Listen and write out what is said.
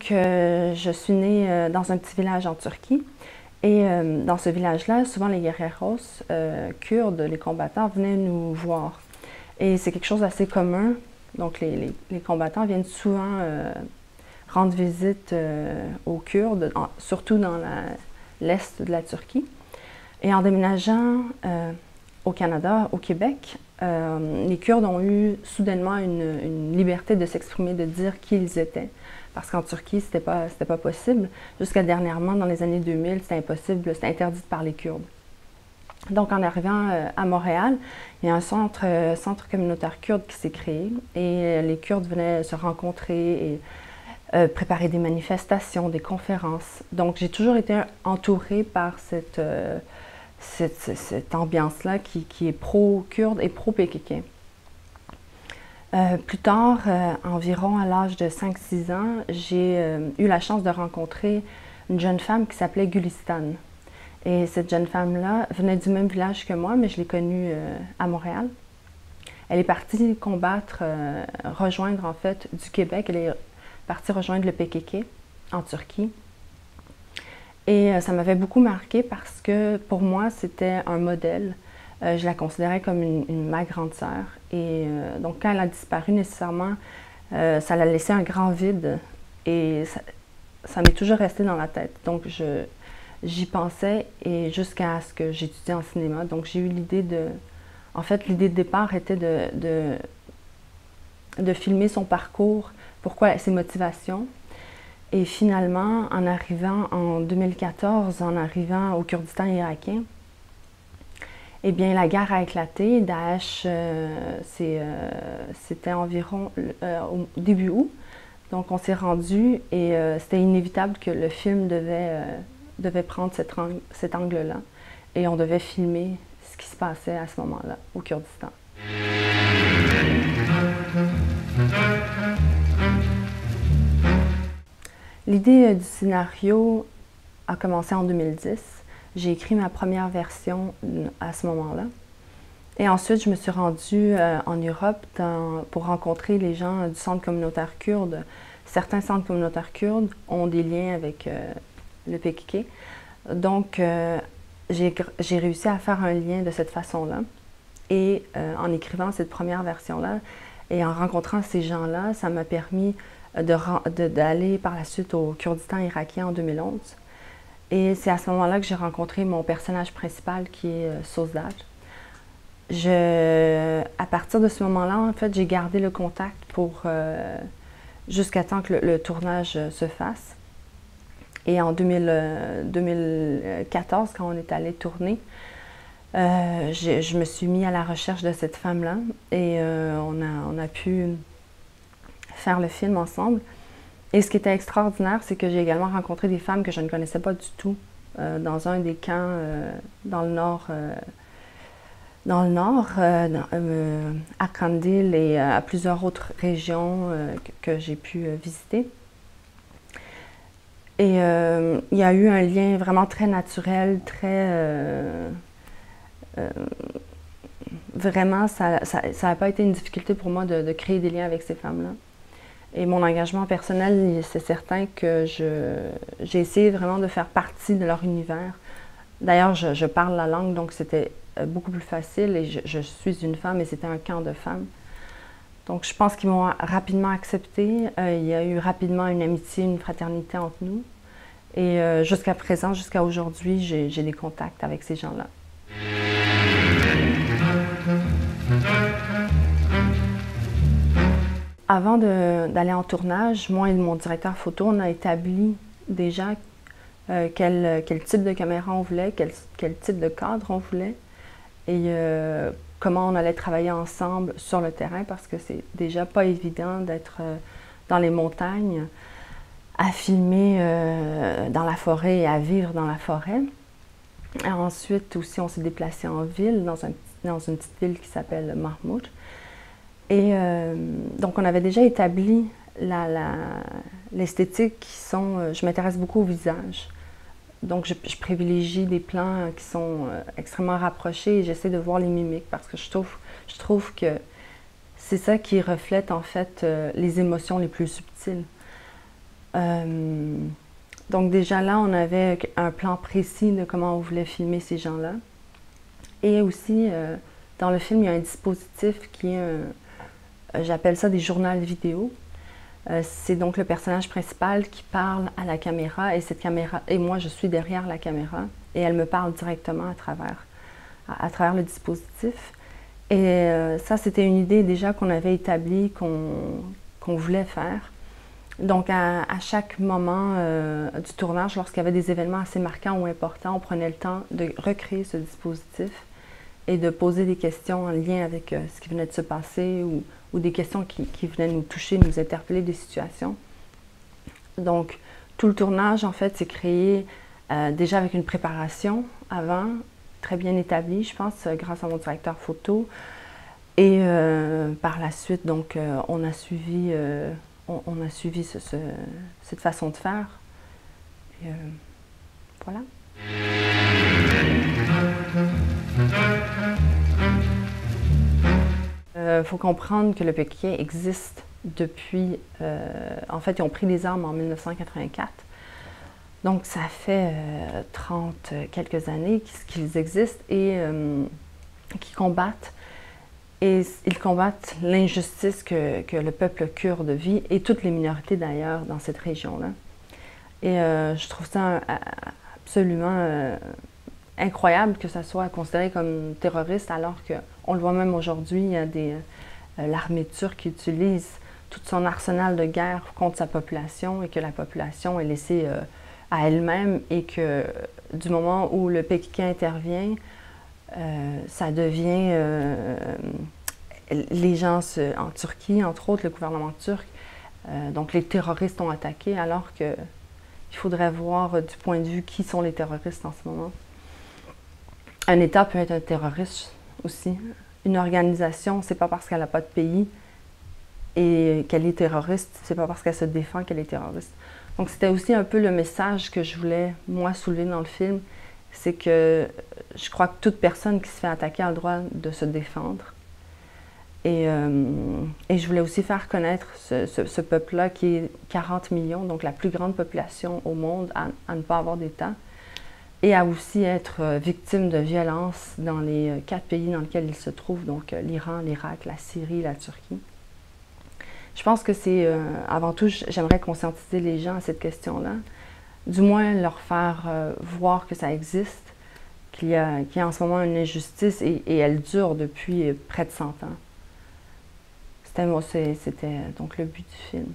Je suis née dans un petit village en Turquie. Et dans ce village-là, souvent les guerreros kurdes, les combattants, venaient nous voir. Et c'est quelque chose d'assez commun. Donc les combattants viennent souvent rendre visite aux Kurdes, surtout dans l'est de la Turquie. Et en déménageant au Canada, au Québec, les Kurdes ont eu soudainement une liberté de s'exprimer, de dire qui ils étaient. Parce qu'en Turquie, c'était pas possible. Jusqu'à dernièrement, dans les années 2000, c'était impossible, c'était interdit de parler kurde. Donc, en arrivant à Montréal, il y a un centre communautaire kurde qui s'est créé et les Kurdes venaient se rencontrer et préparer des manifestations, des conférences. Donc, j'ai toujours été entourée par cette ambiance-là qui est pro-kurde et pro-PKK. Plus tard, environ à l'âge de 5-6 ans, j'ai eu la chance de rencontrer une jeune femme qui s'appelait Gulistan. Et cette jeune femme-là venait du même village que moi, mais je l'ai connue à Montréal. Elle est partie combattre, rejoindre en fait du Québec, elle est partie rejoindre le PKK en Turquie. Et ça m'avait beaucoup marquée parce que pour moi, c'était un modèle. Je la considérais comme ma grande sœur. Et donc, quand elle a disparu, nécessairement, ça l'a laissé un grand vide. Et ça m'est toujours resté dans la tête. Donc, j'y pensais et jusqu'à ce que j'étudie en cinéma. Donc, j'ai eu l'idée de... En fait, l'idée de départ était de filmer son parcours, pourquoi ses motivations. Et finalement, en arrivant en 2014, en arrivant au Kurdistan irakien, eh bien, la guerre a éclaté. Daesh, c'était environ au début août. Donc, on s'est rendu et c'était inévitable que le film devait prendre cet angle-là. Et on devait filmer ce qui se passait à ce moment-là au Kurdistan. L'idée du scénario a commencé en 2010. J'ai écrit ma première version à ce moment-là. Et ensuite, je me suis rendue en Europe pour rencontrer les gens du centre communautaire kurde. Certains centres communautaires kurdes ont des liens avec le PKK. Donc, j'ai réussi à faire un lien de cette façon-là. Et en écrivant cette première version-là et en rencontrant ces gens-là, ça m'a permis d'aller par la suite au Kurdistan irakien en 2011. Et c'est à ce moment-là que j'ai rencontré mon personnage principal qui est Sözdal. À partir de ce moment-là, en fait, j'ai gardé le contact jusqu'à temps que le tournage se fasse. Et en 2014, quand on est allé tourner, je me suis mis à la recherche de cette femme-là et on a pu faire le film ensemble. Et ce qui était extraordinaire, c'est que j'ai également rencontré des femmes que je ne connaissais pas du tout dans un des camps dans le nord, à Kandil et à plusieurs autres régions que j'ai pu visiter. Et il y a eu un lien vraiment très naturel, vraiment, ça n'a pas été une difficulté pour moi de créer des liens avec ces femmes-là. Et mon engagement personnel, c'est certain que j'ai essayé vraiment de faire partie de leur univers. D'ailleurs, je parle la langue, donc c'était beaucoup plus facile. Et je suis une femme et c'était un camp de femmes. Donc je pense qu'ils m'ont rapidement acceptée. Il y a eu rapidement une amitié, une fraternité entre nous. Et jusqu'à présent, jusqu'à aujourd'hui, j'ai des contacts avec ces gens-là. Avant d'aller en tournage, moi et mon directeur photo, on a établi déjà quel type de caméra on voulait, quel type de cadre on voulait et comment on allait travailler ensemble sur le terrain parce que c'est déjà pas évident d'être dans les montagnes, à filmer dans la forêt et à vivre dans la forêt. Et ensuite aussi, on s'est déplacé en ville, dans une petite ville qui s'appelle Mahmoud. Et donc, on avait déjà établi l'esthétique qui sont... je m'intéresse beaucoup au visage. Donc, je privilégie des plans qui sont extrêmement rapprochés et j'essaie de voir les mimiques parce que je trouve que c'est ça qui reflète en fait les émotions les plus subtiles. Donc déjà là, on avait un plan précis de comment on voulait filmer ces gens-là. Et aussi, dans le film, il y a un dispositif qui est, j'appelle ça des journaux vidéo. C'est donc le personnage principal qui parle à la caméra, et cette caméra, et moi je suis derrière la caméra, et elle me parle directement à travers le dispositif. Et ça, c'était une idée déjà qu'on avait établie, qu'on voulait faire. Donc, à chaque moment du tournage, lorsqu'il y avait des événements assez marquants ou importants, on prenait le temps de recréer ce dispositif et de poser des questions en lien avec ce qui venait de se passer ou des questions qui venaient nous toucher, nous interpeller des situations. Donc, tout le tournage, en fait, c'est créé déjà avec une préparation avant, très bien établie, je pense, grâce à mon directeur photo. Et par la suite, donc, on a suivi cette façon de faire. Et voilà. Il faut comprendre que le PKK existe depuis... en fait, ils ont pris les armes en 1984. Donc, ça fait 30 quelques années qu'ils existent et qu'ils combattent. Et ils combattent l'injustice que le peuple kurde vit, et toutes les minorités d'ailleurs dans cette région-là. Et je trouve ça absolument incroyable que ça soit considéré comme terroriste, alors qu'on le voit même aujourd'hui, il y a l'armée turque qui utilise tout son arsenal de guerre contre sa population, et que la population est laissée à elle-même, et que du moment où le PKK intervient, ça devient... les gens en Turquie, entre autres le gouvernement turc, donc les terroristes ont attaqué, alors qu'il faudrait voir du point de vue qui sont les terroristes en ce moment. Un État peut être un terroriste aussi. Une organisation, c'est pas parce qu'elle n'a pas de pays et qu'elle est terroriste, c'est pas parce qu'elle se défend qu'elle est terroriste. Donc c'était aussi un peu le message que je voulais, moi, soulever dans le film, c'est que je crois que toute personne qui se fait attaquer a le droit de se défendre. Et je voulais aussi faire connaître ce peuple-là qui est 40 millions, donc la plus grande population au monde à ne pas avoir d'État, et à aussi être victime de violences dans les 4 pays dans lesquels il se trouve, donc l'Iran, l'Irak, la Syrie, la Turquie. Je pense que c'est, avant tout, j'aimerais conscientiser les gens à cette question-là, du moins leur faire voir que ça existe, qu'il y a en ce moment une injustice, et elle dure depuis près de 100 ans. C'était donc le but du film.